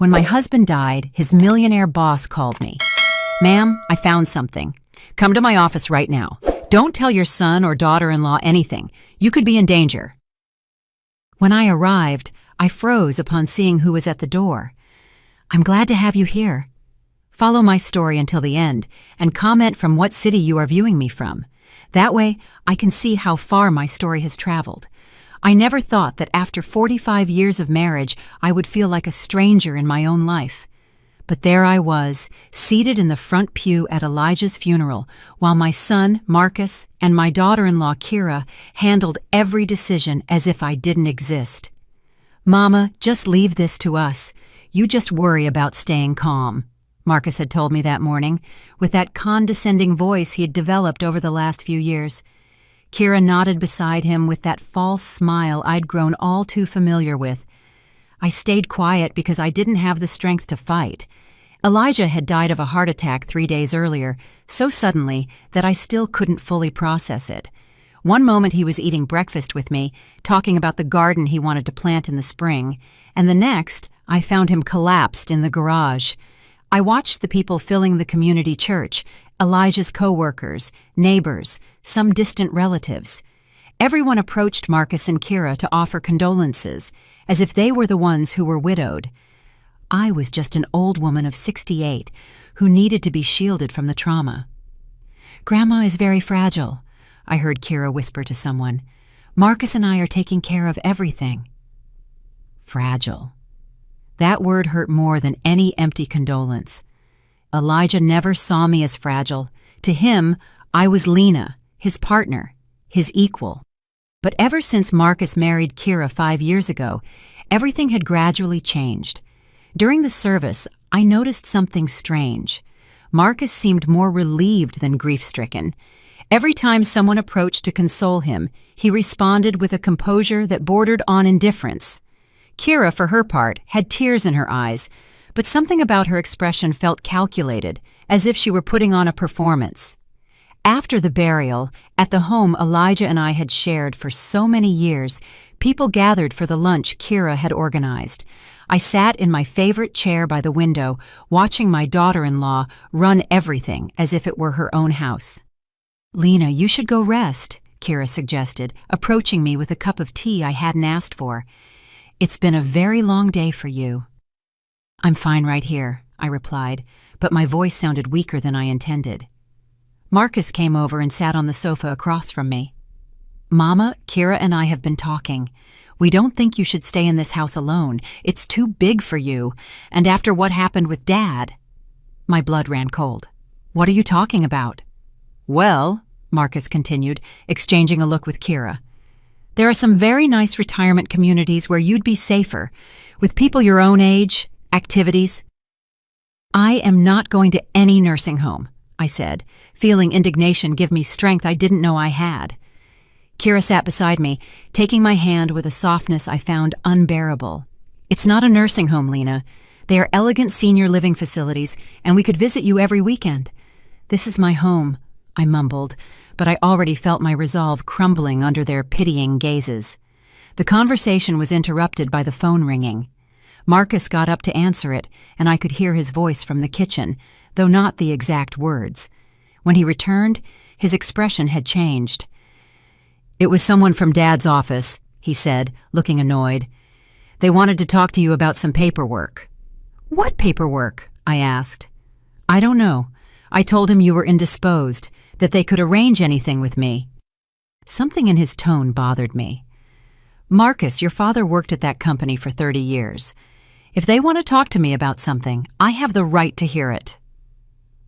When my husband died, his millionaire boss called me. "Ma'am, I found something. Come to my office right now. Don't tell your son or daughter-in-law anything. You could be in danger." When I arrived, I froze upon seeing who was at the door. "I'm glad to have you here. Follow my story until the end and comment from what city you are viewing me from. That way, I can see how far my story has traveled. I never thought that after 45 years of marriage, I would feel like a stranger in my own life. But there I was, seated in the front pew at Elijah's funeral, while my son, Marcus, and my daughter-in-law, Kira, handled every decision as if I didn't exist. "Mama, just leave this to us. You just worry about staying calm," Marcus had told me that morning, with that condescending voice he had developed over the last few years. Kira nodded beside him with that false smile I'd grown all too familiar with. I stayed quiet because I didn't have the strength to fight. Elijah had died of a heart attack 3 days earlier, so suddenly that I still couldn't fully process it. One moment he was eating breakfast with me, talking about the garden he wanted to plant in the spring, and the next, I found him collapsed in the garage. I watched the people filling the community church, Elijah's co-workers, neighbors, some distant relatives. Everyone approached Marcus and Kira to offer condolences, as if they were the ones who were widowed. I was just an old woman of 68 who needed to be shielded from the trauma. "Grandma is very fragile," I heard Kira whisper to someone. "Marcus and I are taking care of everything." Fragile. That word hurt more than any empty condolence. Elijah never saw me as fragile. To him, I was Lena, his partner, his equal. But ever since Marcus married Kira 5 years ago, everything had gradually changed. During the service, I noticed something strange. Marcus seemed more relieved than grief-stricken. Every time someone approached to console him, he responded with a composure that bordered on indifference. Kira, for her part, had tears in her eyes, but something about her expression felt calculated, as if she were putting on a performance. After the burial, at the home Elijah and I had shared for so many years, people gathered for the lunch Kira had organized. I sat in my favorite chair by the window, watching my daughter-in-law run everything as if it were her own house. "Lena, you should go rest," Kira suggested, approaching me with a cup of tea I hadn't asked for. "It's been a very long day for you." "I'm fine right here," I replied, but my voice sounded weaker than I intended. Marcus came over and sat on the sofa across from me. "Mama, Kira and I have been talking. We don't think you should stay in this house alone. It's too big for you, and after what happened with Dad..." My blood ran cold. "What are you talking about?" "Well," Marcus continued, exchanging a look with Kira, "there are some very nice retirement communities where you'd be safer, with people your own age, activities." "I am not going to any nursing home," I said, feeling indignation give me strength I didn't know I had. Kira sat beside me, taking my hand with a softness I found unbearable. "It's not a nursing home, Lena. They are elegant senior living facilities, and we could visit you every weekend. This is my home," I mumbled, but I already felt my resolve crumbling under their pitying gazes. The conversation was interrupted by the phone ringing. Marcus got up to answer it, and I could hear his voice from the kitchen, though not the exact words. When he returned, his expression had changed. "It was someone from Dad's office," he said, looking annoyed. "They wanted to talk to you about some paperwork." "What paperwork?" I asked. "I don't know. I told him you were indisposed, that they could arrange anything with me." Something in his tone bothered me. "Marcus, your father worked at that company for 30 years. If they want to talk to me about something, I have the right to hear it."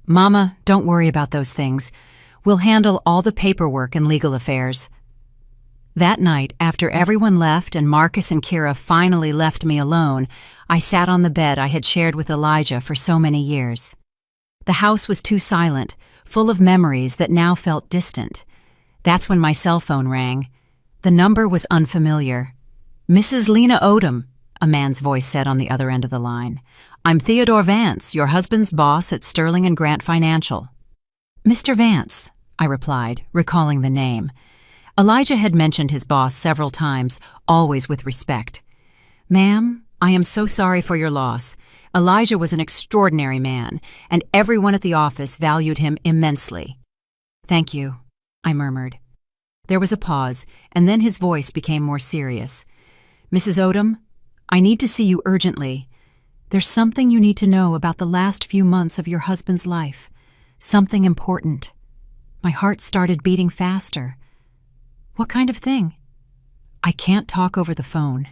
"Mama, don't worry about those things. We'll handle all the paperwork and legal affairs." That night, after everyone left and Marcus and Kira finally left me alone, I sat on the bed I had shared with Elijah for so many years. The house was too silent, full of memories that now felt distant. That's when my cell phone rang. The number was unfamiliar. "Mrs. Lena Odom," a man's voice said on the other end of the line. "I'm Theodore Vance, your husband's boss at Sterling and Grant Financial." "Mr. Vance," I replied, recalling the name. Elijah had mentioned his boss several times, always with respect. "Ma'am, I am so sorry for your loss. Elijah was an extraordinary man, and everyone at the office valued him immensely. Thank you, I murmured. There was a pause, and then his voice became more serious. Mrs. Odom, I need to see you urgently. There's something you need to know about the last few months of your husband's life. Something important. My heart started beating faster. What kind of thing? I can't talk over the phone.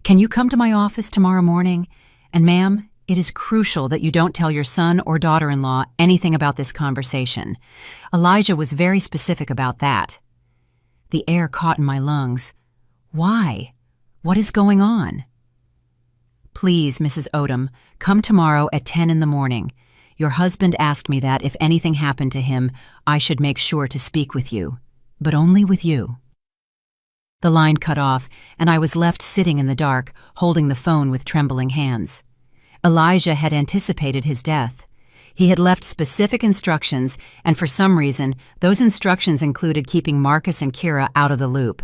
Can you come to my office tomorrow morning? And ma'am, it is crucial that you don't tell your son or daughter-in-law anything about this conversation. Elijah was very specific about that. The air caught in my lungs. Why? What is going on? Please, Mrs. Odom, come tomorrow at 10 in the morning. Your husband asked me that if anything happened to him, I should make sure to speak with you. But only with you. The line cut off, and I was left sitting in the dark, holding the phone with trembling hands. Elijah had anticipated his death. He had left specific instructions, and for some reason, those instructions included keeping Marcus and Kira out of the loop.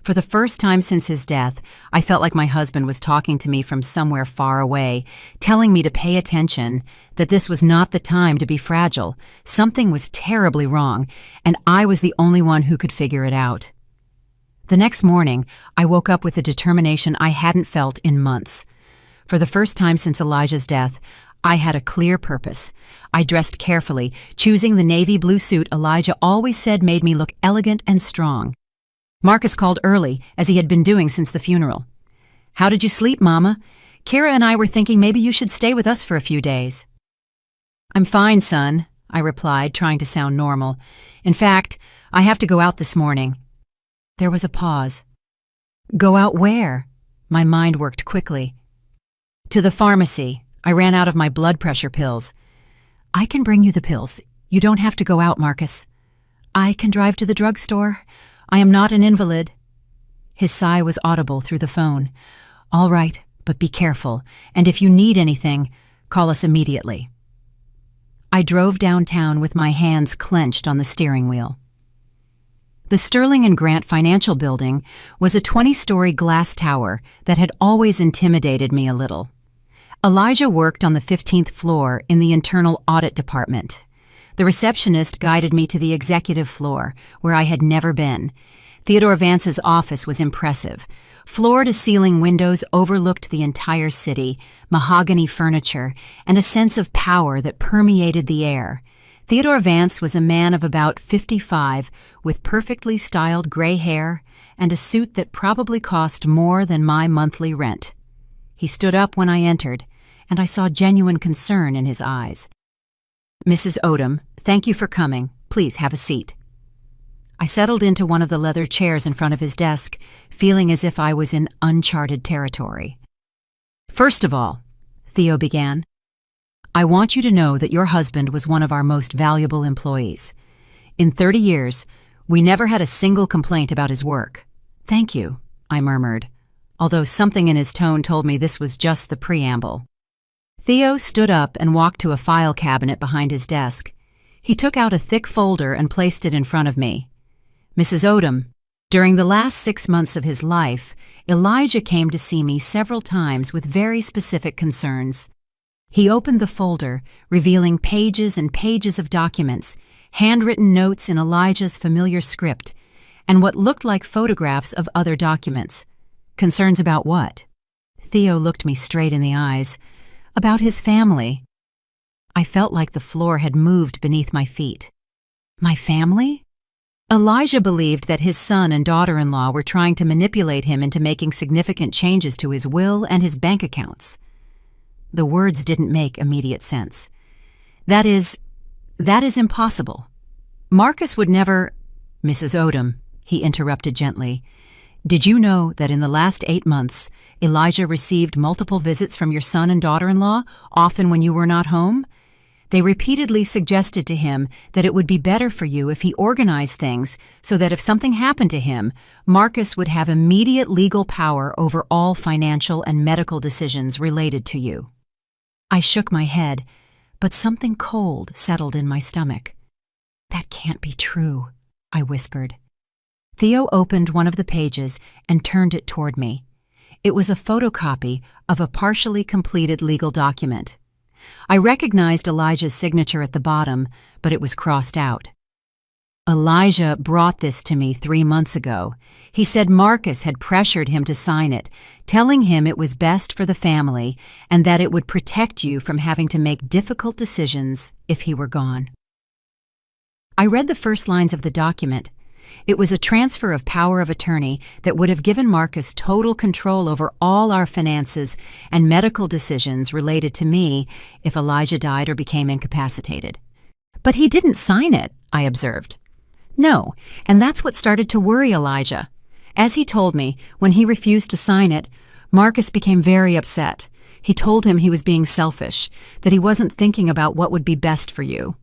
For the first time since his death, I felt like my husband was talking to me from somewhere far away, telling me to pay attention, that this was not the time to be fragile. Something was terribly wrong, and I was the only one who could figure it out. The next morning, I woke up with a determination I hadn't felt in months. For the first time since Elijah's death, I had a clear purpose. I dressed carefully, choosing the navy blue suit Elijah always said made me look elegant and strong. Marcus called early, as he had been doing since the funeral. How did you sleep, Mama? Kira and I were thinking maybe you should stay with us for a few days. I'm fine, son, I replied, trying to sound normal. In fact, I have to go out this morning. There was a pause. Go out where? My mind worked quickly. To the pharmacy. I ran out of my blood pressure pills. I can bring you the pills. You don't have to go out, Marcus. I can drive to the drugstore. I am not an invalid. His sigh was audible through the phone. All right, but be careful, and if you need anything, call us immediately. I drove downtown with my hands clenched on the steering wheel. The Sterling and Grant Financial Building was a 20-story glass tower that had always intimidated me a little. Elijah worked on the 15th floor in the internal audit department. The receptionist guided me to the executive floor, where I had never been. Theodore Vance's office was impressive. Floor-to-ceiling windows overlooked the entire city, mahogany furniture, and a sense of power that permeated the air. Theodore Vance was a man of about 55, with perfectly styled gray hair and a suit that probably cost more than my monthly rent. He stood up when I entered, and I saw genuine concern in his eyes. Mrs. Odom, thank you for coming. Please have a seat. I settled into one of the leather chairs in front of his desk, feeling as if I was in uncharted territory. First of all, Theo began, I want you to know that your husband was one of our most valuable employees. In 30 years, we never had a single complaint about his work. Thank you, I murmured, although something in his tone told me this was just the preamble. Theo stood up and walked to a file cabinet behind his desk. He took out a thick folder and placed it in front of me. Mrs. Odom, during the last 6 months of his life, Elijah came to see me several times with very specific concerns. He opened the folder, revealing pages and pages of documents, handwritten notes in Elijah's familiar script, and what looked like photographs of other documents. Concerns about what? Theo looked me straight in the eyes. About his family. I felt like the floor had moved beneath my feet. My family? Elijah believed that his son and daughter-in-law were trying to manipulate him into making significant changes to his will and his bank accounts. The words didn't make immediate sense. That is impossible. Marcus would never— Mrs. Odom, he interrupted gently, did you know that in the last 8 months, Elijah received multiple visits from your son and daughter-in-law, often when you were not home? They repeatedly suggested to him that it would be better for you if he organized things so that if something happened to him, Marcus would have immediate legal power over all financial and medical decisions related to you. I shook my head, but something cold settled in my stomach. That can't be true, I whispered. Theo opened one of the pages and turned it toward me. It was a photocopy of a partially completed legal document. I recognized Elijah's signature at the bottom, but it was crossed out. Elijah brought this to me 3 months ago. He said Marcus had pressured him to sign it, telling him it was best for the family and that it would protect you from having to make difficult decisions if he were gone. I read the first lines of the document. It was a transfer of power of attorney that would have given Marcus total control over all our finances and medical decisions related to me if Elijah died or became incapacitated. But he didn't sign it, I observed. No, and that's what started to worry Elijah. As he told me, when he refused to sign it, Marcus became very upset. He told him he was being selfish, that he wasn't thinking about what would be best for you.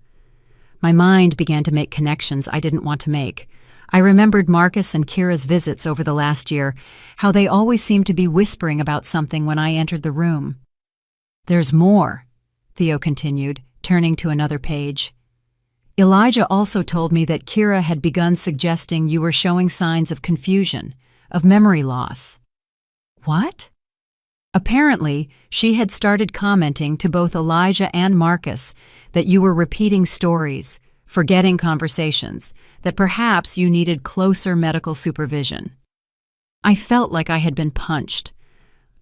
My mind began to make connections I didn't want to make. I remembered Marcus and Kira's visits over the last year, how they always seemed to be whispering about something when I entered the room. "There's more," Theo continued, turning to another page. "Elijah also told me that Kira had begun suggesting you were showing signs of confusion, of memory loss." "What?" "Apparently, she had started commenting to both Elijah and Marcus that you were repeating stories, forgetting conversations, that perhaps you needed closer medical supervision." I felt like I had been punched.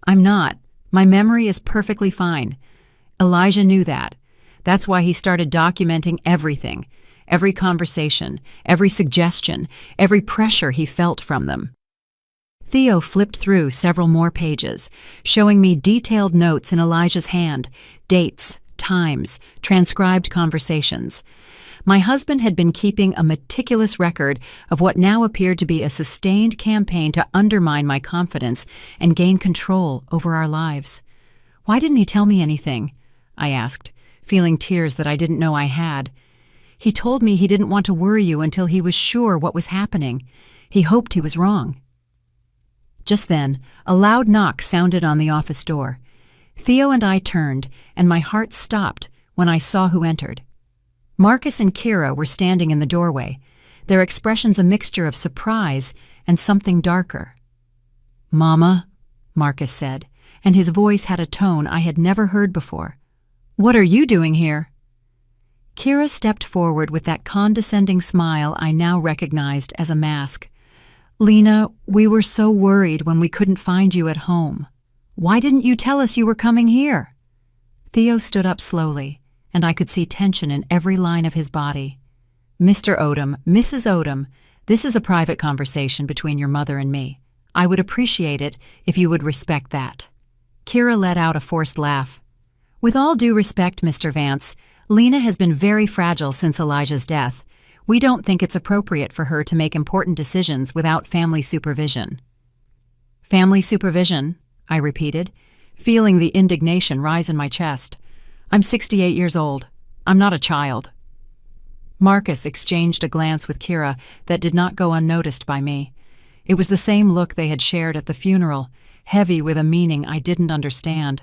I'm not. My memory is perfectly fine. Elijah knew that. That's why he started documenting everything, every conversation, every suggestion, every pressure he felt from them. Theo flipped through several more pages, showing me detailed notes in Elijah's hand, dates, times, transcribed conversations. My husband had been keeping a meticulous record of what now appeared to be a sustained campaign to undermine my confidence and gain control over our lives. "Why didn't he tell me anything?" I asked, feeling tears that I didn't know I had. "He told me he didn't want to worry you until he was sure what was happening. He hoped he was wrong." Just then, a loud knock sounded on the office door. Theo and I turned, and my heart stopped when I saw who entered. Marcus and Kira were standing in the doorway, their expressions a mixture of surprise and something darker. "Mama," Marcus said, and his voice had a tone I had never heard before. "What are you doing here?" Kira stepped forward with that condescending smile I now recognized as a mask. "Lena, we were so worried when we couldn't find you at home. Why didn't you tell us you were coming here?" Theo stood up slowly, and I could see tension in every line of his body. "Mr. Odom, Mrs. Odom, this is a private conversation between your mother and me. I would appreciate it if you would respect that." Kira let out a forced laugh. "With all due respect, Mr. Vance, Lena has been very fragile since Elijah's death. We don't think it's appropriate for her to make important decisions without family supervision." "Family supervision?" I repeated, feeling the indignation rise in my chest. "I'm 68 years old. I'm not a child." Marcus exchanged a glance with Kira that did not go unnoticed by me. It was the same look they had shared at the funeral, heavy with a meaning I didn't understand.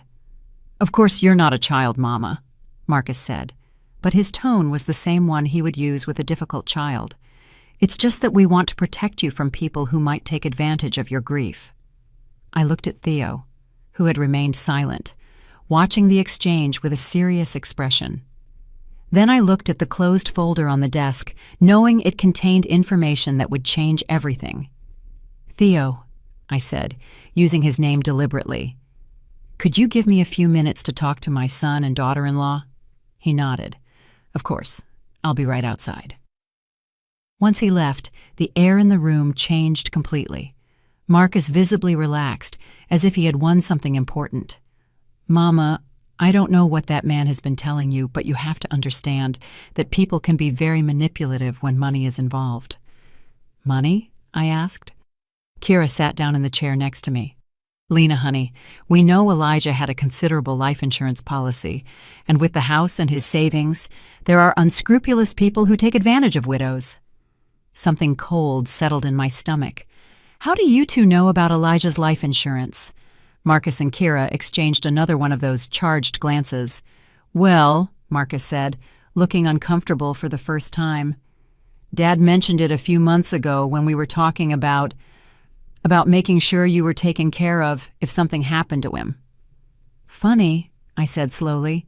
"Of course you're not a child, Mama," Marcus said, but his tone was the same one he would use with a difficult child. "It's just that we want to protect you from people who might take advantage of your grief." I looked at Theo, who had remained silent, watching the exchange with a serious expression. Then I looked at the closed folder on the desk, knowing it contained information that would change everything. "Theo," I said, using his name deliberately, "could you give me a few minutes to talk to my son and daughter-in-law?" He nodded. "Of course. I'll be right outside." Once he left, the air in the room changed completely. Marcus visibly relaxed, as if he had won something important. "Mama, I don't know what that man has been telling you, but you have to understand that people can be very manipulative when money is involved." "Money?" I asked. Kira sat down in the chair next to me. "Lena, honey, we know Elijah had a considerable life insurance policy, and with the house and his savings, there are unscrupulous people who take advantage of widows." Something cold settled in my stomach. "How do you two know about Elijah's life insurance?" Marcus and Kira exchanged another one of those charged glances. "Well," Marcus said, looking uncomfortable for the first time, "Dad mentioned it a few months ago when we were talking about—" about making sure you were taken care of if something happened to him." "Funny," I said slowly,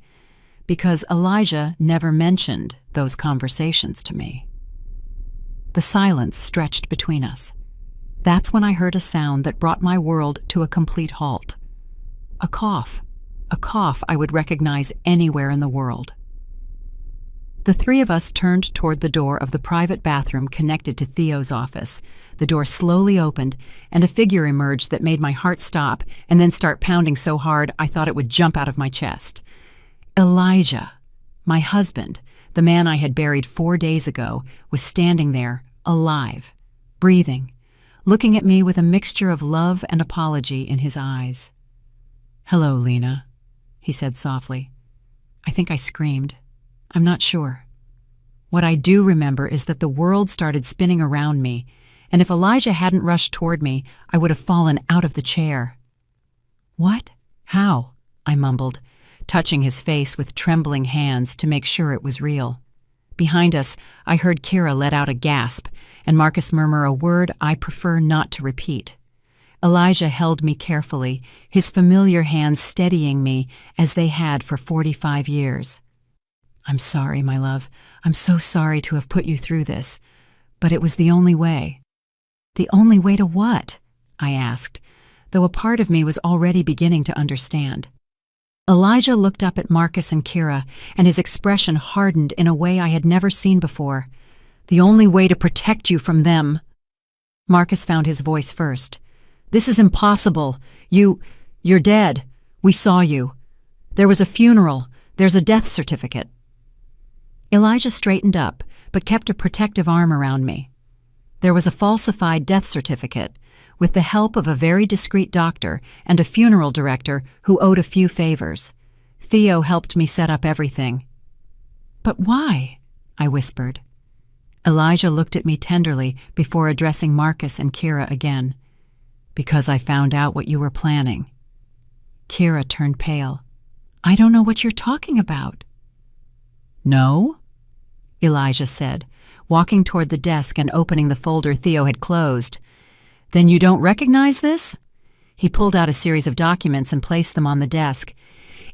"because Elijah never mentioned those conversations to me." The silence stretched between us. That's when I heard a sound that brought my world to a complete halt. A cough I would recognize anywhere in the world. The three of us turned toward the door of the private bathroom connected to Theo's office. The door slowly opened, and a figure emerged that made my heart stop and then start pounding so hard I thought it would jump out of my chest. Elijah, my husband, the man I had buried 4 days ago, was standing there, alive, breathing, looking at me with a mixture of love and apology in his eyes. "Hello, Lena," he said softly. I think I screamed. I'm not sure. What I do remember is that the world started spinning around me, and if Elijah hadn't rushed toward me, I would have fallen out of the chair. "What? How?" I mumbled, touching his face with trembling hands to make sure it was real. Behind us, I heard Kira let out a gasp, and Marcus murmur a word I prefer not to repeat. Elijah held me carefully, his familiar hands steadying me as they had for 45 years. "I'm sorry, my love. I'm so sorry to have put you through this. But it was the only way." "The only way to what?" I asked, though a part of me was already beginning to understand. Elijah looked up at Marcus and Kira, and his expression hardened in a way I had never seen before. "The only way to protect you from them." Marcus found his voice first. "This is impossible. You're dead. We saw you. There was a funeral. There's a death certificate." Elijah straightened up, but kept a protective arm around me. There was a falsified death certificate, with the help of a very discreet doctor and a funeral director who owed a few favors. Theo helped me set up everything. "But why?" I whispered. Elijah looked at me tenderly before addressing Marcus and Kira again. "Because I found out what you were planning." Kira turned pale. "I don't know what you're talking about." "No?" Elijah said, walking toward the desk and opening the folder Theo had closed. "Then you don't recognize this?" He pulled out a series of documents and placed them on the desk.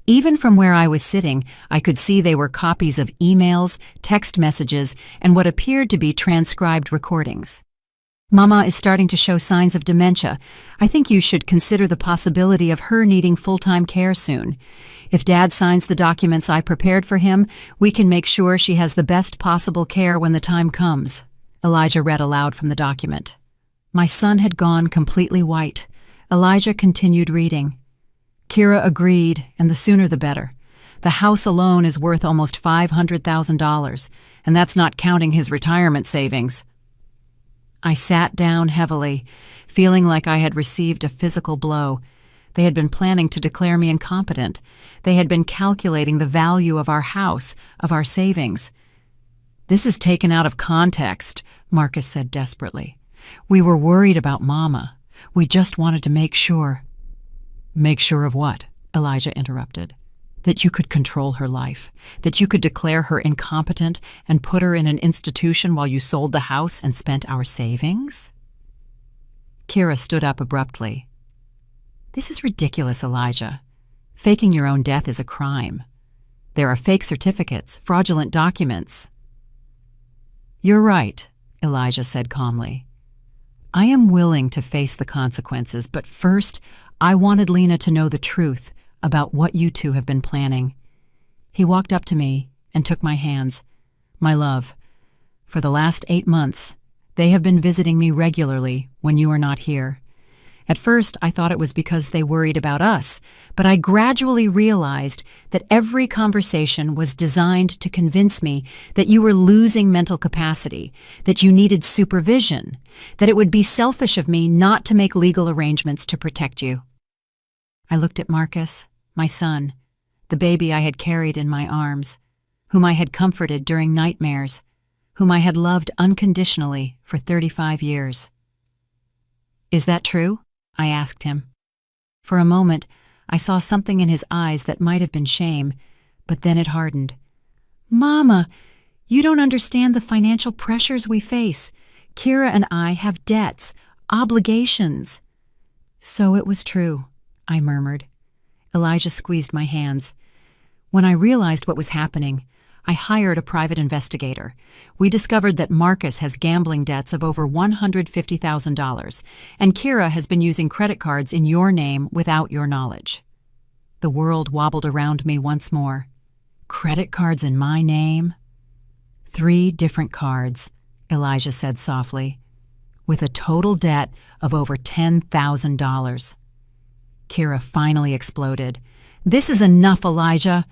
Even from where I was sitting, I could see they were copies of emails, text messages, and what appeared to be transcribed recordings. "Mama is starting to show signs of dementia. I think you should consider the possibility of her needing full-time care soon. If Dad signs the documents I prepared for him, we can make sure she has the best possible care when the time comes." Elijah read aloud from the document. My son had gone completely white. Elijah continued reading. Kira agreed, and the sooner the better. The house alone is worth almost $500,000, and that's not counting his retirement savings. I sat down heavily, feeling like I had received a physical blow. They had been planning to declare me incompetent. They had been calculating the value of our house, of our savings. "This is taken out of context," Marcus said desperately. "We were worried about Mama. We just wanted to make sure." "Make sure of what?" Elijah interrupted. "That you could control her life, that you could declare her incompetent and put her in an institution while you sold the house and spent our savings?" Kira stood up abruptly. "This is ridiculous, Elijah. Faking your own death is a crime. There are fake certificates, fraudulent documents." "You're right," Elijah said calmly. "I am willing to face the consequences, but first, I wanted Lena to know the truth about what you two have been planning." He walked up to me and took my hands. "My love, for the last 8 months, they have been visiting me regularly when you are not here. At first, I thought it was because they worried about us, but I gradually realized that every conversation was designed to convince me that you were losing mental capacity, that you needed supervision, that it would be selfish of me not to make legal arrangements to protect you." I looked at Marcus, my son, the baby I had carried in my arms, whom I had comforted during nightmares, whom I had loved unconditionally for 35 years. "Is that true?" I asked him. For a moment, I saw something in his eyes that might have been shame, but then it hardened. "Mama, you don't understand the financial pressures we face. Kira and I have debts. Obligations. So it was true, I murmured. Elijah squeezed my hands. When I realized what was happening, I hired a private investigator. We discovered that Marcus has gambling debts of over $150,000, and Kira has been using credit cards in your name without your knowledge. The world wobbled around me once more. Credit cards in my name? 3 different cards, Elijah said softly, with a total debt of over $10,000. Kira finally exploded. This is enough, Elijah.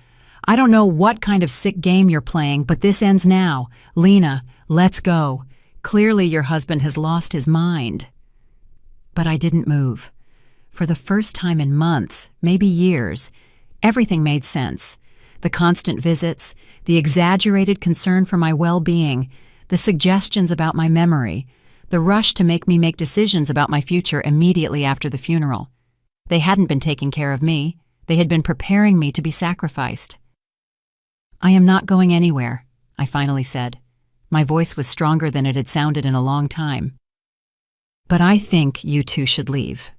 I don't know what kind of sick game you're playing, but this ends now. Lena, let's go. Clearly your husband has lost his mind. But I didn't move. For the first time in months, maybe years, everything made sense. The constant visits, the exaggerated concern for my well-being, the suggestions about my memory, the rush to make me make decisions about my future immediately after the funeral. They hadn't been taking care of me. They had been preparing me to be sacrificed. I am not going anywhere, I finally said. My voice was stronger than it had sounded in a long time. But I think you two should leave.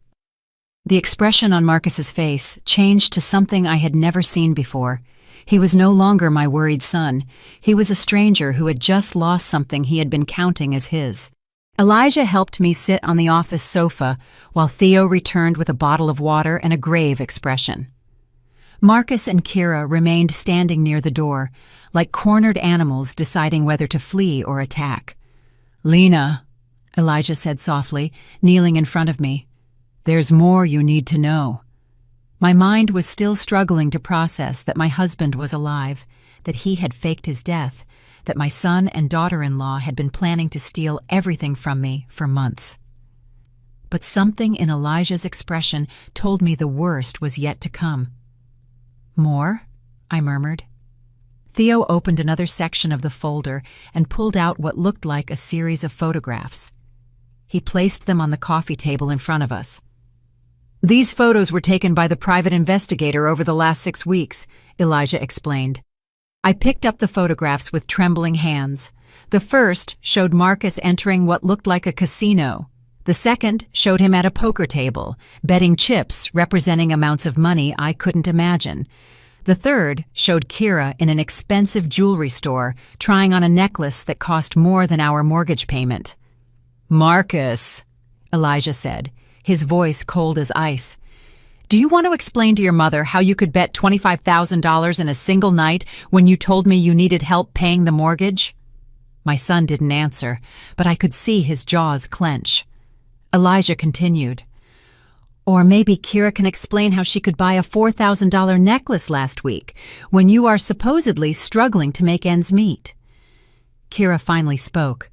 The expression on Marcus's face changed to something I had never seen before. He was no longer my worried son. He was a stranger who had just lost something he had been counting as his. Elijah helped me sit on the office sofa while Theo returned with a bottle of water and a grave expression. Marcus and Kira remained standing near the door, like cornered animals deciding whether to flee or attack. "Lena," Elijah said softly, kneeling in front of me, "there's more you need to know." My mind was still struggling to process that my husband was alive, that he had faked his death, that my son and daughter-in-law had been planning to steal everything from me for months. But something in Elijah's expression told me the worst was yet to come. "More?" I murmured. Theo opened another section of the folder and pulled out what looked like a series of photographs. He placed them on the coffee table in front of us. "These photos were taken by the private investigator over the last 6 weeks," Elijah explained. I picked up the photographs with trembling hands. The first showed Marcus entering what looked like a casino. The second showed him at a poker table, betting chips representing amounts of money I couldn't imagine. The third showed Kira in an expensive jewelry store trying on a necklace that cost more than our mortgage payment. "Marcus," Elijah said, his voice cold as ice, "do you want to explain to your mother how you could bet $25,000 in a single night when you told me you needed help paying the mortgage?" My son didn't answer, but I could see his jaws clench. Elijah continued, "Or maybe Kira can explain how she could buy a $4,000 necklace last week when you are supposedly struggling to make ends meet." Kira finally spoke,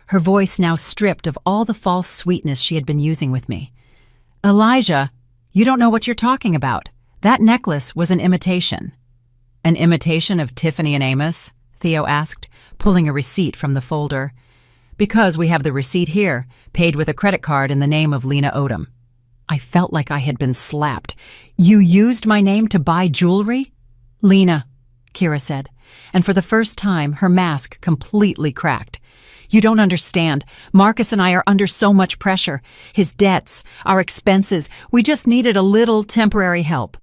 her voice now stripped of all the false sweetness she had been using with me. "Elijah, you don't know what you're talking about. That necklace was an imitation." "An imitation of Tiffany and Amos?" Theo asked, pulling a receipt from the folder. "Because we have the receipt here, paid with a credit card in the name of Lena Odom." I felt like I had been slapped. "You used my name to buy jewelry?" "Lena," Kira said, and for the first time her mask completely cracked. "You don't understand. Marcus and I are under so much pressure. His debts, our expenses. We just needed a little temporary help."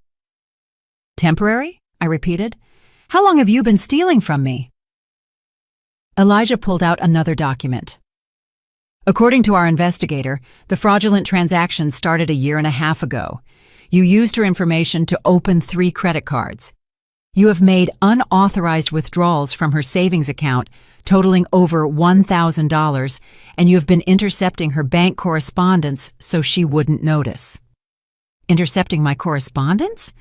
"Temporary?" I repeated. "How long have you been stealing from me?" Elijah pulled out another document. "According to our investigator, the fraudulent transaction started 1.5 years ago. You used her information to open 3 credit cards. You have made unauthorized withdrawals from her savings account totaling over $1,000, and you have been intercepting her bank correspondence so she wouldn't notice." "Intercepting my correspondence?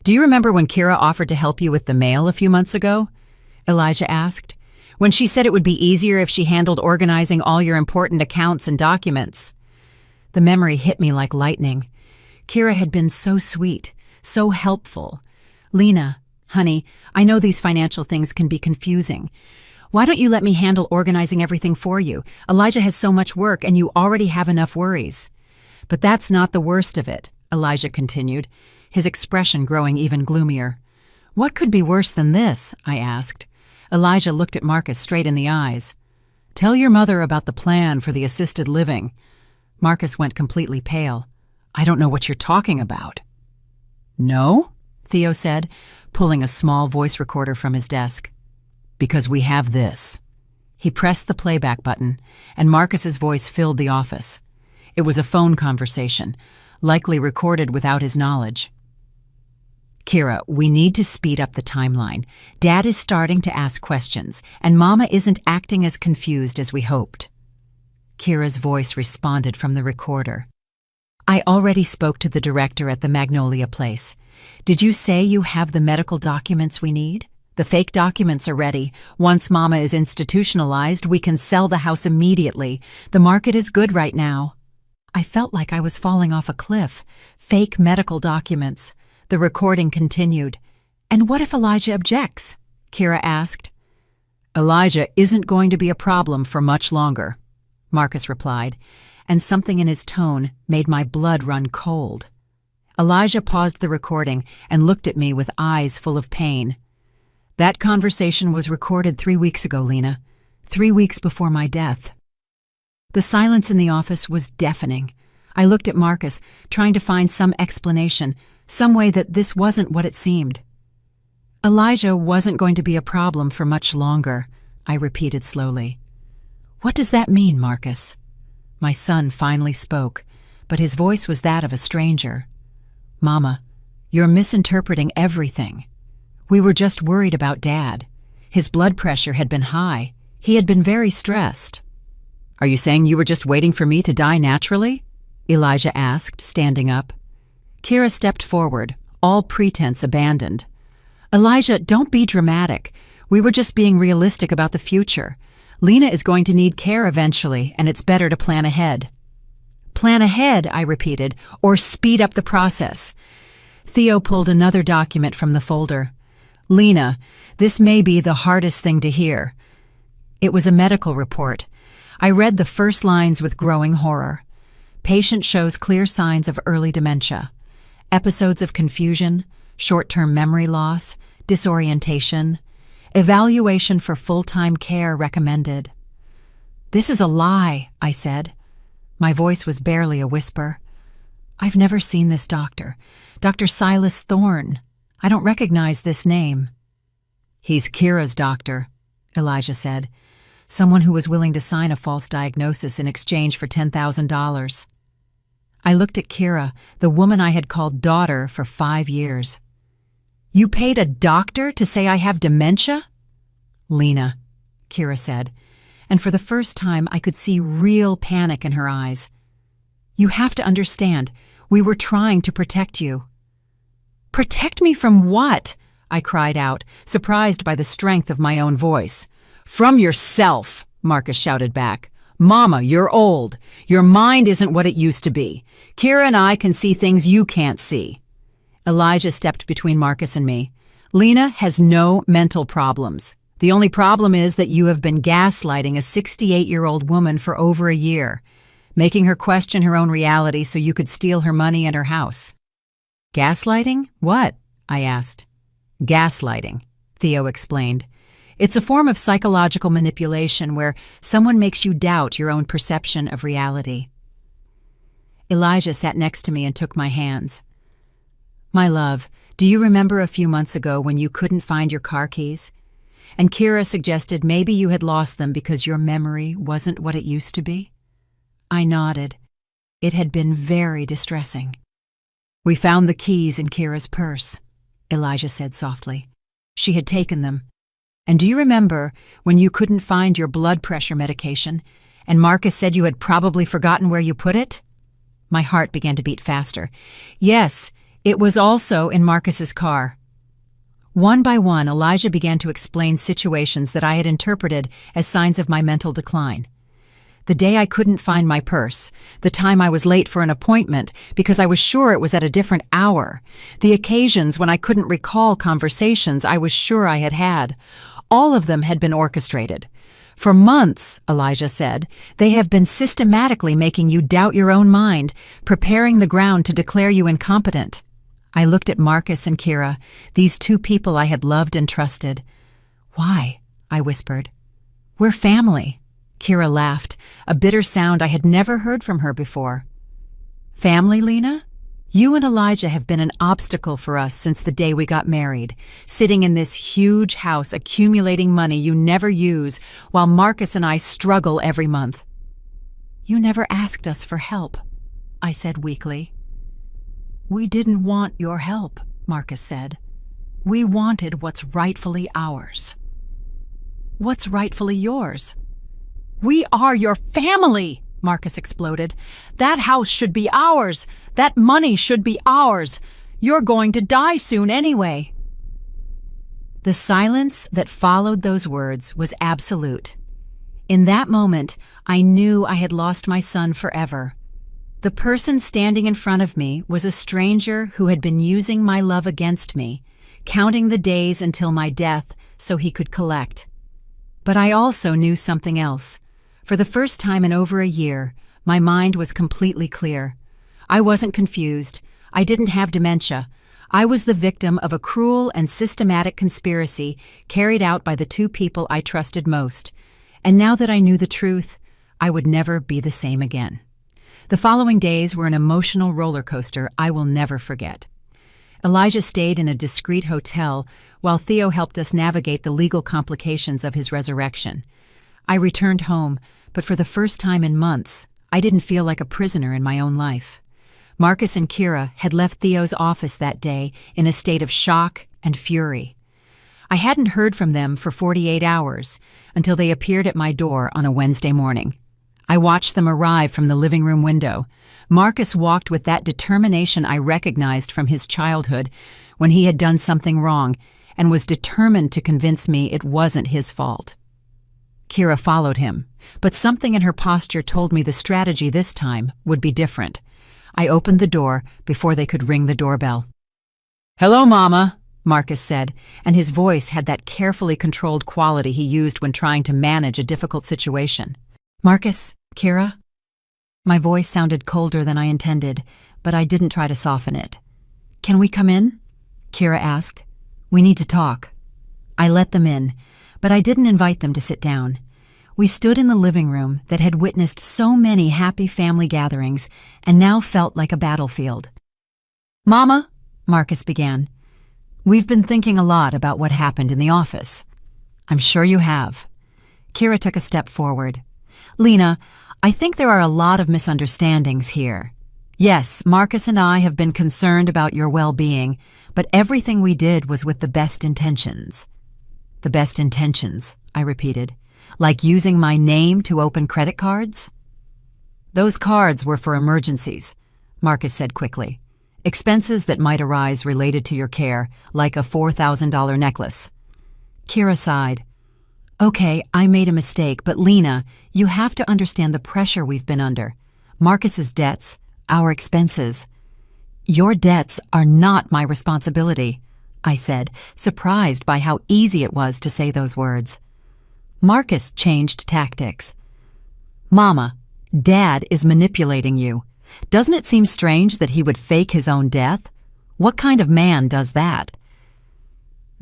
Do you remember when Kira offered to help you with the mail a few months ago?" Elijah asked. "When she said it would be easier if she handled organizing all your important accounts and documents." The memory hit me like lightning. Kira had been so sweet, so helpful. "Lena, honey, I know these financial things can be confusing. Why don't you let me handle organizing everything for you? Elijah has so much work and you already have enough worries." "But that's not the worst of it," Elijah continued, his expression growing even gloomier. "What could be worse than this?" I asked. Elijah looked at Marcus straight in the eyes. "Tell your mother about the plan for the assisted living." Marcus went completely pale. I don't know what you're talking about. No? Theo said, pulling a small voice recorder from his desk. Because we have this. He pressed the playback button, and Marcus's voice filled the office. It was a phone conversation, likely recorded without his knowledge. Kira, we need to speed up the timeline. Dad is starting to ask questions, and Mama isn't acting as confused as we hoped. Kira's voice responded from the recorder. I already spoke to the director at the Magnolia Place. Did you say you have the medical documents we need? The fake documents are ready. Once Mama is institutionalized, we can sell the house immediately. The market is good right now. I felt like I was falling off a cliff. Fake medical documents. The recording continued. And what if Elijah objects? Kira asked. Elijah isn't going to be a problem for much longer, Marcus replied, and something in his tone made my blood run cold. Elijah paused the recording and looked at me with eyes full of pain. That conversation was recorded 3 weeks ago, Lena. 3 weeks before my death. The silence in the office was deafening. I looked at Marcus, trying to find some explanation, some way that this wasn't what it seemed. Elijah wasn't going to be a problem for much longer, I repeated slowly. What does that mean, Marcus? My son finally spoke, but his voice was that of a stranger. Mama, you're misinterpreting everything. We were just worried about Dad. His blood pressure had been high. He had been very stressed. Are you saying you were just waiting for me to die naturally? Elijah asked, standing up. Kira stepped forward, all pretense abandoned. Elijah, don't be dramatic. We were just being realistic about the future. Lena is going to need care eventually, and it's better to plan ahead. Plan ahead, I repeated, or speed up the process. Theo pulled another document from the folder. Lena, this may be the hardest thing to hear. It was a medical report. I read the first lines with growing horror. Patient shows clear signs of early dementia. Episodes of confusion, short-term memory loss, disorientation. Evaluation for full-time care recommended. This is a lie, I said. My voice was barely a whisper. I've never seen this doctor. Dr. Silas Thorne. I don't recognize this name. He's Kira's doctor, Elijah said. Someone who was willing to sign a false diagnosis in exchange for $10,000. I looked at Kira, the woman I had called daughter for 5 years. You paid a doctor to say I have dementia? Lena, Kira said, and for the first time I could see real panic in her eyes. You have to understand, we were trying to protect you. Protect me from what? I cried out, surprised by the strength of my own voice. From yourself, Marcus shouted back. Mama, you're old. Your mind isn't what it used to be. Kira and I can see things you can't see. Elijah stepped between Marcus and me. Lena has no mental problems. The only problem is that you have been gaslighting a 68-year-old woman for over a year, making her question her own reality so you could steal her money and her house. Gaslighting? What? I asked. Gaslighting, Theo explained. It's a form of psychological manipulation where someone makes you doubt your own perception of reality. Elijah sat next to me and took my hands. My love, do you remember a few months ago when you couldn't find your car keys? And Kira suggested maybe you had lost them because your memory wasn't what it used to be? I nodded. It had been very distressing. We found the keys in Kira's purse, Elijah said softly. She had taken them. And do you remember when you couldn't find your blood pressure medication, and Marcus said you had probably forgotten where you put it? My heart began to beat faster. Yes, it was also in Marcus's car. One by one, Elijah began to explain situations that I had interpreted as signs of my mental decline. The day I couldn't find my purse, the time I was late for an appointment because I was sure it was at a different hour, the occasions when I couldn't recall conversations I was sure I had had. All of them had been orchestrated. For months, Elijah said, they have been systematically making you doubt your own mind, preparing the ground to declare you incompetent. I looked at Marcus and Kira, these two people I had loved and trusted. Why? I whispered. We're family, Kira laughed, a bitter sound I had never heard from her before. Family, Lena? You and Elijah have been an obstacle for us since the day we got married, sitting in this huge house accumulating money you never use while Marcus and I struggle every month. You never asked us for help, I said weakly. We didn't want your help, Marcus said. We wanted what's rightfully ours. What's rightfully yours? We are your family, Marcus exploded. That house should be ours. That money should be ours. You're going to die soon anyway. The silence that followed those words was absolute. In that moment, I knew I had lost my son forever. The person standing in front of me was a stranger who had been using my love against me, counting the days until my death so he could collect. But I also knew something else. For the first time in over a year, my mind was completely clear. I wasn't confused. I didn't have dementia. I was the victim of a cruel and systematic conspiracy carried out by the two people I trusted most. And now that I knew the truth, I would never be the same again. The following days were an emotional roller coaster I will never forget. Elijah stayed in a discreet hotel while Theo helped us navigate the legal complications of his resurrection. I returned home, but for the first time in months, I didn't feel like a prisoner in my own life. Marcus and Kira had left Theo's office that day in a state of shock and fury. I hadn't heard from them for 48 hours until they appeared at my door on a Wednesday morning. I watched them arrive from the living room window. Marcus walked with that determination I recognized from his childhood when he had done something wrong and was determined to convince me it wasn't his fault. Kira followed him, but something in her posture told me the strategy this time would be different. I opened the door before they could ring the doorbell. "Hello, Mama," Marcus said, and his voice had that carefully controlled quality he used when trying to manage a difficult situation. "Marcus, Kira?" My voice sounded colder than I intended, but I didn't try to soften it. "Can we come in?" Kira asked. "We need to talk." I let them in, but I didn't invite them to sit down. We stood in the living room that had witnessed so many happy family gatherings and now felt like a battlefield. "Mama," Marcus began, "we've been thinking a lot about what happened in the office." "I'm sure you have." Kira took a step forward. "Lena, I think there are a lot of misunderstandings here. Yes, Marcus and I have been concerned about your well-being, but everything we did was with the best intentions." "The best intentions," I repeated. "Like using my name to open credit cards?" "Those cards were for emergencies," Marcus said quickly. "Expenses that might arise related to your care, like a $4,000 necklace." Kira sighed. "Okay, I made a mistake, but Lena, you have to understand the pressure we've been under. Marcus's debts, our expenses." "Your debts are not my responsibility," I said, surprised by how easy it was to say those words. Marcus changed tactics. "Mama, Dad is manipulating you. Doesn't it seem strange that he would fake his own death? What kind of man does that?"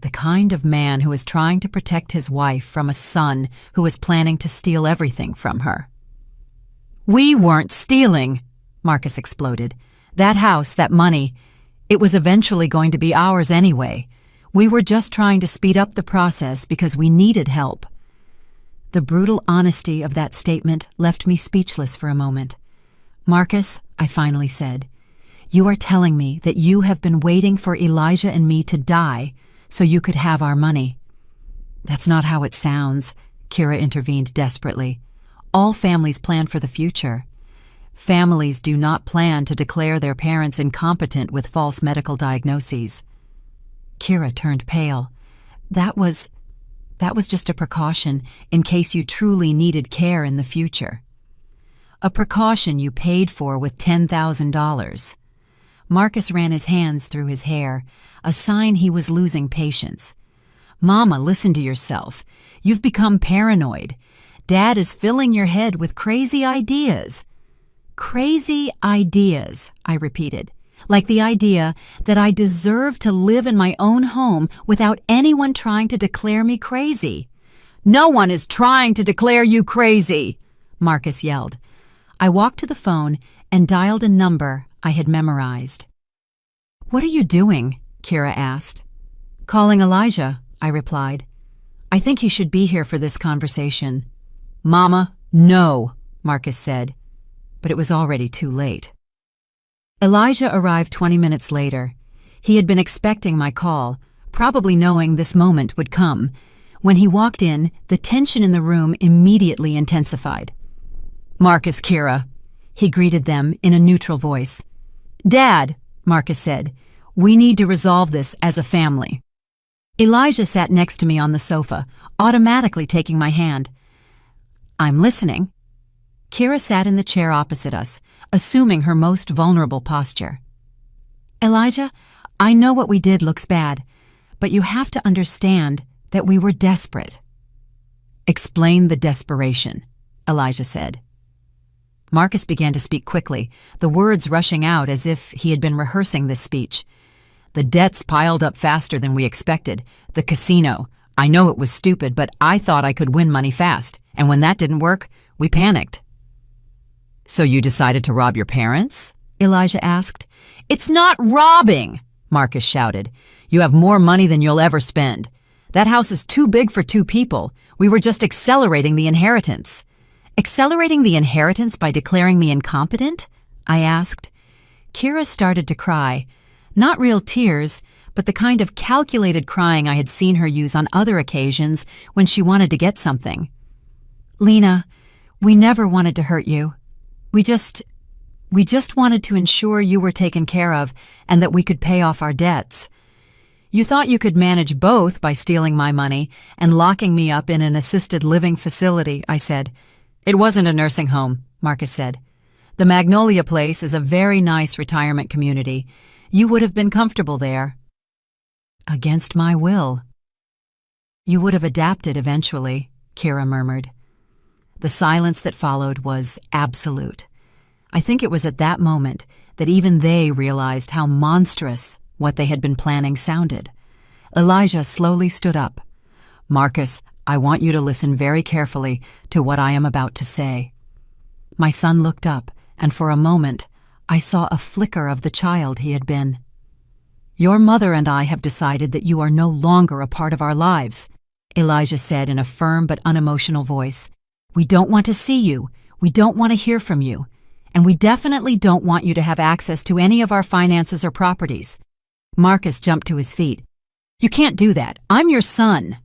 "The kind of man who is trying to protect his wife from a son who is planning to steal everything from her." "We weren't stealing," Marcus exploded. "That house, that money, it was eventually going to be ours anyway. We were just trying to speed up the process because we needed help." The brutal honesty of that statement left me speechless for a moment. "Marcus," I finally said, "you are telling me that you have been waiting for Elijah and me to die so you could have our money." "That's not how it sounds," Kira intervened desperately. "All families plan for the future. Families do not plan to declare their parents incompetent with false medical diagnoses." Kira turned pale. That was just a precaution in case you truly needed care in the future. A precaution you paid for with $10,000. Marcus ran his hands through his hair, a sign he was losing patience. "Mama, listen to yourself. You've become paranoid. Dad is filling your head with crazy ideas." "Crazy ideas," I repeated, like the idea that I deserve to live in my own home without anyone trying to declare me crazy. No one is trying to declare you crazy, Marcus yelled. I walked to the phone and dialed a number I had memorized. What are you doing? Kira asked. Calling Elijah, I replied. I think he should be here for this conversation. Mama, no, Marcus said, but it was already too late. Elijah arrived 20 minutes later. He had been expecting my call, probably knowing this moment would come. When he walked in, the tension in the room immediately intensified. Marcus, Kira, he greeted them in a neutral voice. Dad, Marcus said, we need to resolve this as a family. Elijah sat next to me on the sofa, automatically taking my hand. I'm listening. Kira sat in the chair opposite us, assuming her most vulnerable posture. Elijah, I know what we did looks bad, but you have to understand that we were desperate. Explain the desperation, Elijah said. Marcus began to speak quickly, the words rushing out as if he had been rehearsing this speech. The debts piled up faster than we expected. The casino. I know it was stupid, but I thought I could win money fast, and when that didn't work, we panicked. So you decided to rob your parents? Elijah asked. It's not robbing, Marcus shouted. You have more money than you'll ever spend. That house is too big for 2 people. We were just accelerating the inheritance. Accelerating the inheritance by declaring me incompetent? I asked. Kira started to cry. Not real tears, but the kind of calculated crying I had seen her use on other occasions when she wanted to get something. Lena, we never wanted to hurt you. We just wanted to ensure you were taken care of and that we could pay off our debts. You thought you could manage both by stealing my money and locking me up in an assisted living facility, I said. It wasn't a nursing home, Marcus said. The Magnolia Place is a very nice retirement community. You would have been comfortable there. Against my will. You would have adapted eventually, Kira murmured. The silence that followed was absolute. I think it was at that moment that even they realized how monstrous what they had been planning sounded. Elijah slowly stood up. Marcus, I want you to listen very carefully to what I am about to say. My son looked up, and for a moment, I saw a flicker of the child he had been. Your mother and I have decided that you are no longer a part of our lives, Elijah said in a firm but unemotional voice. We don't want to see you. We don't want to hear from you. And we definitely don't want you to have access to any of our finances or properties. Marcus jumped to his feet. You can't do that. I'm your son.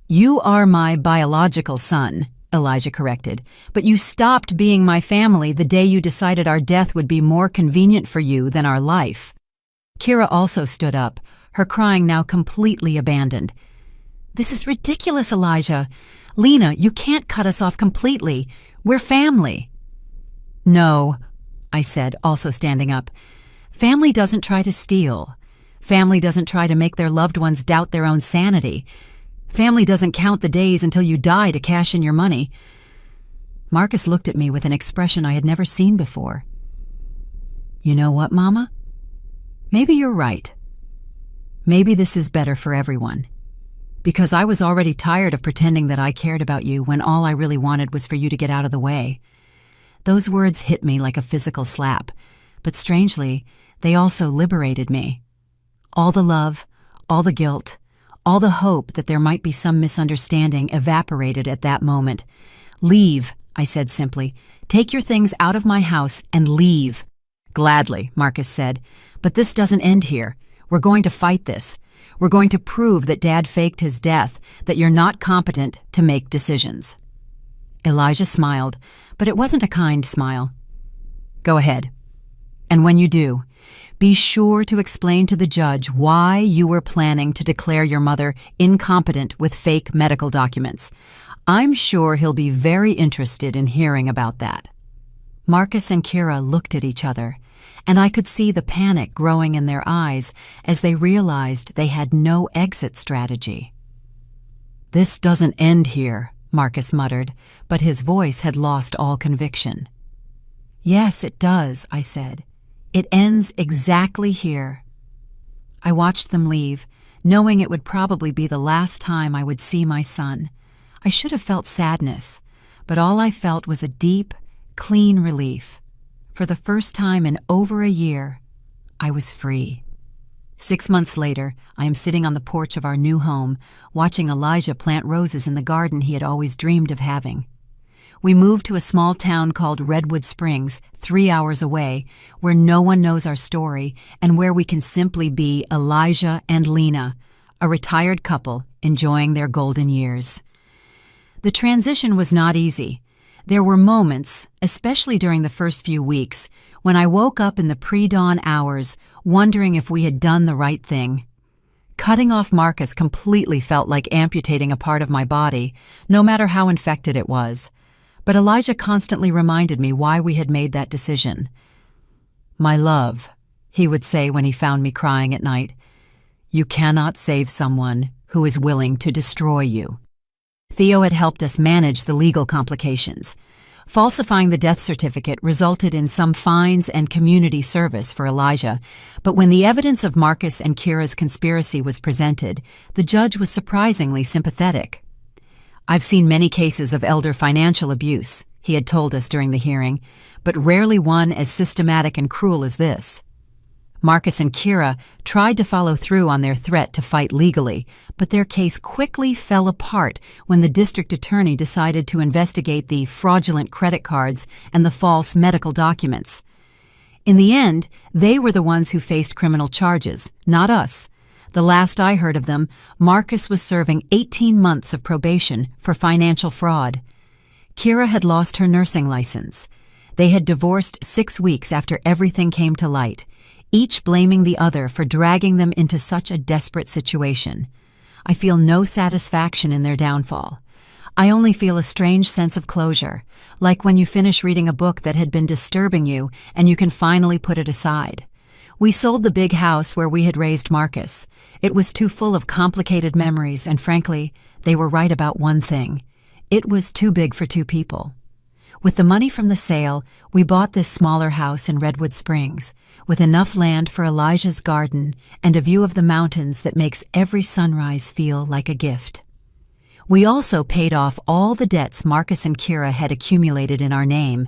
You are my biological son, Elijah corrected, but you stopped being my family the day you decided our death would be more convenient for you than our life. Kira also stood up, her crying now completely abandoned. This is ridiculous, Elijah. Lena, you can't cut us off completely. We're family. No, I said, also standing up. Family doesn't try to steal. Family doesn't try to make their loved ones doubt their own sanity. Family doesn't count the days until you die to cash in your money. Marcus looked at me with an expression I had never seen before. You know what, Mama? Maybe you're right. Maybe this is better for everyone. Because I was already tired of pretending that I cared about you when all I really wanted was for you to get out of the way. Those words hit me like a physical slap, but strangely, they also liberated me. All the love, all the guilt, all the hope that there might be some misunderstanding evaporated at that moment. Leave, I said simply. Take your things out of my house and leave. Gladly, Marcus said, but this doesn't end here. We're going to fight this. We're going to prove that Dad faked his death, that you're not competent to make decisions. Elijah smiled, but it wasn't a kind smile. Go ahead. And when you do, be sure to explain to the judge why you were planning to declare your mother incompetent with fake medical documents. I'm sure he'll be very interested in hearing about that. Marcus and Kira looked at each other, and I could see the panic growing in their eyes as they realized they had no exit strategy. This doesn't end here, Marcus muttered, but his voice had lost all conviction. Yes, it does, I said. It ends exactly here. I watched them leave, knowing it would probably be the last time I would see my son. I should have felt sadness, but all I felt was a deep, clean relief. For the first time in over a year, I was free. 6 months later, I am sitting on the porch of our new home, watching Elijah plant roses in the garden he had always dreamed of having. We moved to a small town called Redwood Springs, 3 hours away, where no one knows our story and where we can simply be Elijah and Lena, a retired couple enjoying their golden years. The transition was not easy. There were moments, especially during the first few weeks, when I woke up in the pre-dawn hours wondering if we had done the right thing. Cutting off Marcus completely felt like amputating a part of my body, no matter how infected it was. But Elijah constantly reminded me why we had made that decision. "My love," he would say when he found me crying at night, "you cannot save someone who is willing to destroy you." Theo had helped us manage the legal complications. Falsifying the death certificate resulted in some fines and community service for Elijah, but when the evidence of Marcus and Kira's conspiracy was presented, the judge was surprisingly sympathetic. "I've seen many cases of elder financial abuse," he had told us during the hearing, "but rarely one as systematic and cruel as this." Marcus and Kira tried to follow through on their threat to fight legally, but their case quickly fell apart when the district attorney decided to investigate the fraudulent credit cards and the false medical documents. In the end, they were the ones who faced criminal charges, not us. The last I heard of them, Marcus was serving 18 months of probation for financial fraud. Kira had lost her nursing license. They had divorced 6 weeks after everything came to light, each blaming the other for dragging them into such a desperate situation. I feel no satisfaction in their downfall. I only feel a strange sense of closure, like when you finish reading a book that had been disturbing you and you can finally put it aside. We sold the big house where we had raised Marcus. It was too full of complicated memories, and frankly, they were right about one thing. It was too big for 2 people. With the money from the sale, we bought this smaller house in Redwood Springs, with enough land for Elijah's garden and a view of the mountains that makes every sunrise feel like a gift. We also paid off all the debts Marcus and Kira had accumulated in our name,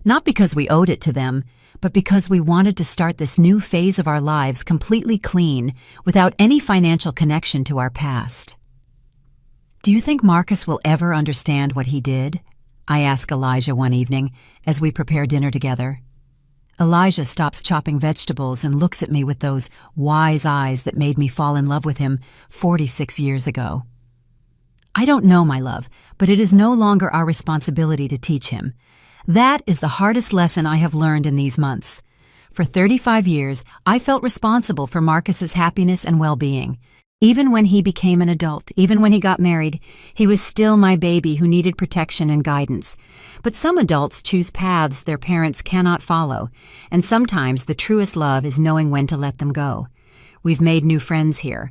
not because we owed it to them, but because we wanted to start this new phase of our lives completely clean, without any financial connection to our past. "Do you think Marcus will ever understand what he did?" I ask Elijah one evening as we prepare dinner together. Elijah stops chopping vegetables and looks at me with those wise eyes that made me fall in love with him 46 years ago. "I don't know, my love, but it is no longer our responsibility to teach him. That is the hardest lesson I have learned in these months. For 35 years, I felt responsible for Marcus's happiness and well-being. Even when he became an adult, even when he got married, he was still my baby who needed protection and guidance. But some adults choose paths their parents cannot follow, and sometimes the truest love is knowing when to let them go. We've made new friends here.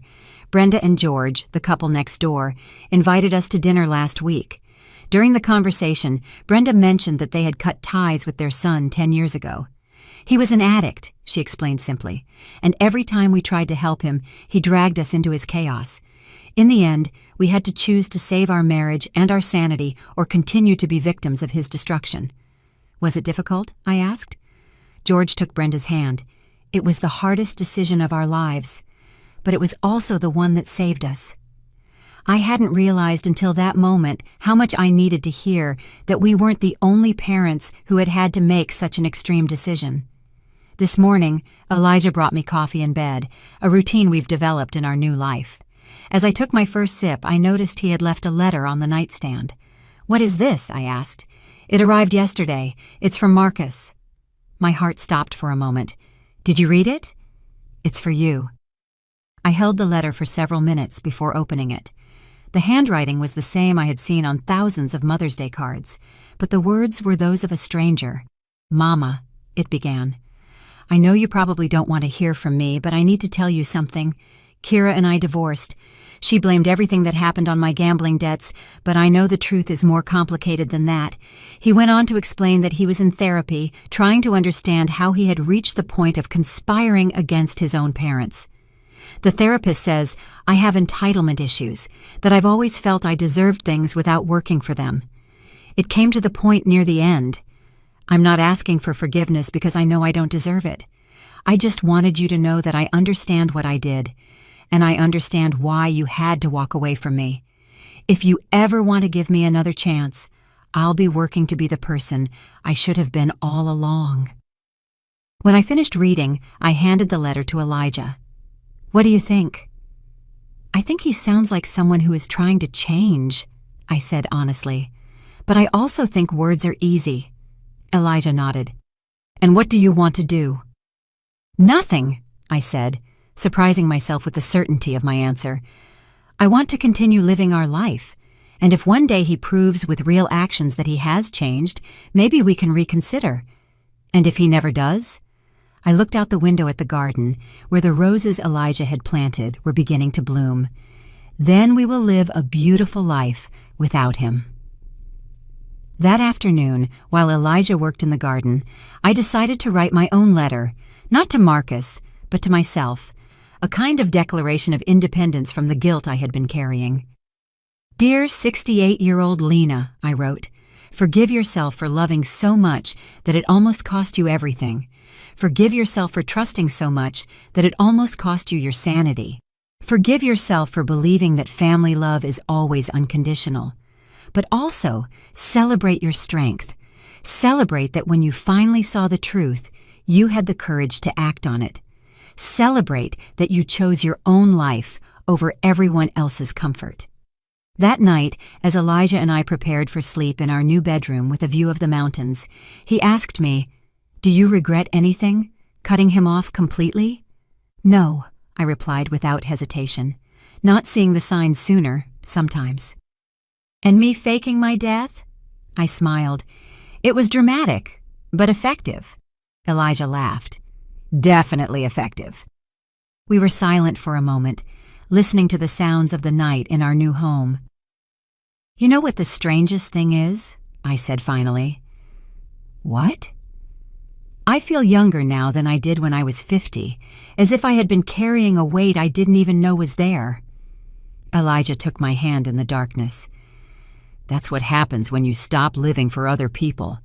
Brenda and George, the couple next door, invited us to dinner last week. During the conversation, Brenda mentioned that they had cut ties with their son 10 years ago. He was an addict, she explained simply, and every time we tried to help him, he dragged us into his chaos. In the end, we had to choose to save our marriage and our sanity or continue to be victims of his destruction. Was it difficult? I asked. George took Brenda's hand. It was the hardest decision of our lives, but it was also the one that saved us. I hadn't realized until that moment how much I needed to hear that we weren't the only parents who had had to make such an extreme decision. This morning, Elijah brought me coffee in bed, a routine we've developed in our new life. As I took my first sip, I noticed he had left a letter on the nightstand. "What is this?" I asked. "It arrived yesterday. It's from Marcus." My heart stopped for a moment. "Did you read it?" "It's for you." I held the letter for several minutes before opening it. The handwriting was the same I had seen on thousands of Mother's Day cards, but the words were those of a stranger. "Mama," it began. "I know you probably don't want to hear from me, but I need to tell you something. Kira and I divorced. She blamed everything that happened on my gambling debts, but I know the truth is more complicated than that." He went on to explain that he was in therapy, trying to understand how he had reached the point of conspiring against his own parents. The therapist says I have entitlement issues, that I've always felt I deserved things without working for them. It came to the point near the end. I'm not asking for forgiveness because I know I don't deserve it. I just wanted you to know that I understand what I did, and I understand why you had to walk away from me. If you ever want to give me another chance, I'll be working to be the person I should have been all along. When I finished reading, I handed the letter to Elijah. What do you think? I think he sounds like someone who is trying to change, I said honestly. But I also think words are easy. Elijah nodded. And what do you want to do? Nothing, I said, surprising myself with the certainty of my answer. I want to continue living our life, and if one day he proves with real actions that he has changed, maybe we can reconsider. And if he never does? I looked out the window at the garden, where the roses Elijah had planted were beginning to bloom. Then we will live a beautiful life without him. That afternoon, while Elijah worked in the garden, I decided to write my own letter, not to Marcus, but to myself, a kind of declaration of independence from the guilt I had been carrying. Dear 68-year-old Lena, I wrote, forgive yourself for loving so much that it almost cost you everything. Forgive yourself for trusting so much that it almost cost you your sanity. Forgive yourself for believing that family love is always unconditional. But also, celebrate your strength. Celebrate that when you finally saw the truth, you had the courage to act on it. Celebrate that you chose your own life over everyone else's comfort. That night, as Elijah and I prepared for sleep in our new bedroom with a view of the mountains, he asked me, "Do you regret anything? Cutting him off completely?" "No," I replied without hesitation. "Not seeing the signs sooner, sometimes." "And me faking my death?" I smiled. "It was dramatic, but effective." Elijah laughed. "Definitely effective." We were silent for a moment, listening to the sounds of the night in our new home. "You know what the strangest thing is?" I said finally. "What?" "I feel younger now than I did when I was 50, as if I had been carrying a weight I didn't even know was there." Elijah took my hand in the darkness. "That's what happens when you stop living for other people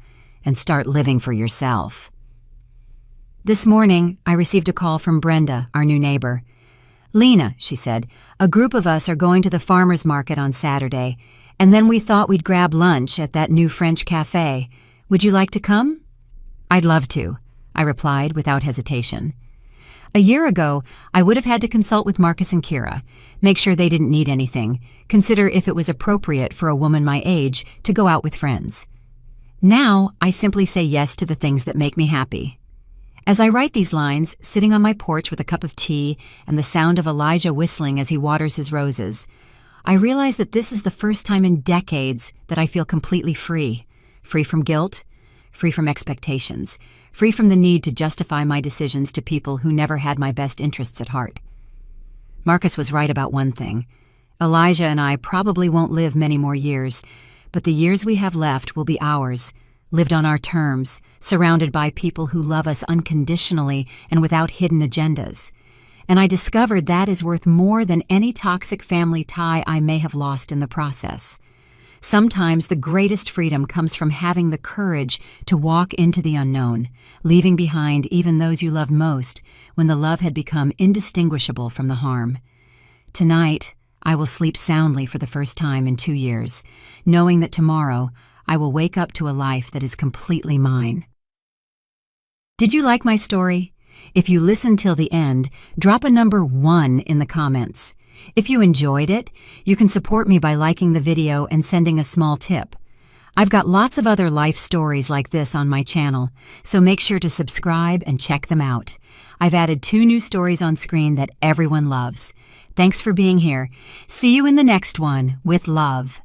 and start living for yourself." This morning, I received a call from Brenda, our new neighbor. "Lena," she said, "a group of us are going to the farmer's market on Saturday, and then we thought we'd grab lunch at that new French cafe. Would you like to come?" "I'd love to," I replied without hesitation. A year ago, I would have had to consult with Marcus and Kira, make sure they didn't need anything, consider if it was appropriate for a woman my age to go out with friends. Now, I simply say yes to the things that make me happy. As I write these lines, sitting on my porch with a cup of tea and the sound of Elijah whistling as he waters his roses, I realize that this is the first time in decades that I feel completely free. Free from guilt, free from expectations, free from the need to justify my decisions to people who never had my best interests at heart. Marcus was right about one thing. Elijah and I probably won't live many more years, but the years we have left will be ours, lived on our terms, surrounded by people who love us unconditionally and without hidden agendas. And I discovered that is worth more than any toxic family tie I may have lost in the process. Sometimes the greatest freedom comes from having the courage to walk into the unknown, leaving behind even those you loved most when the love had become indistinguishable from the harm. Tonight, I will sleep soundly for the first time in 2 years, knowing that tomorrow I will wake up to a life that is completely mine. Did you like my story? If you listened till the end, drop a number 1 in the comments. If you enjoyed it, you can support me by liking the video and sending a small tip. I've got lots of other life stories like this on my channel, so make sure to subscribe and check them out. I've added 2 new stories on screen that everyone loves. Thanks for being here. See you in the next one, with love.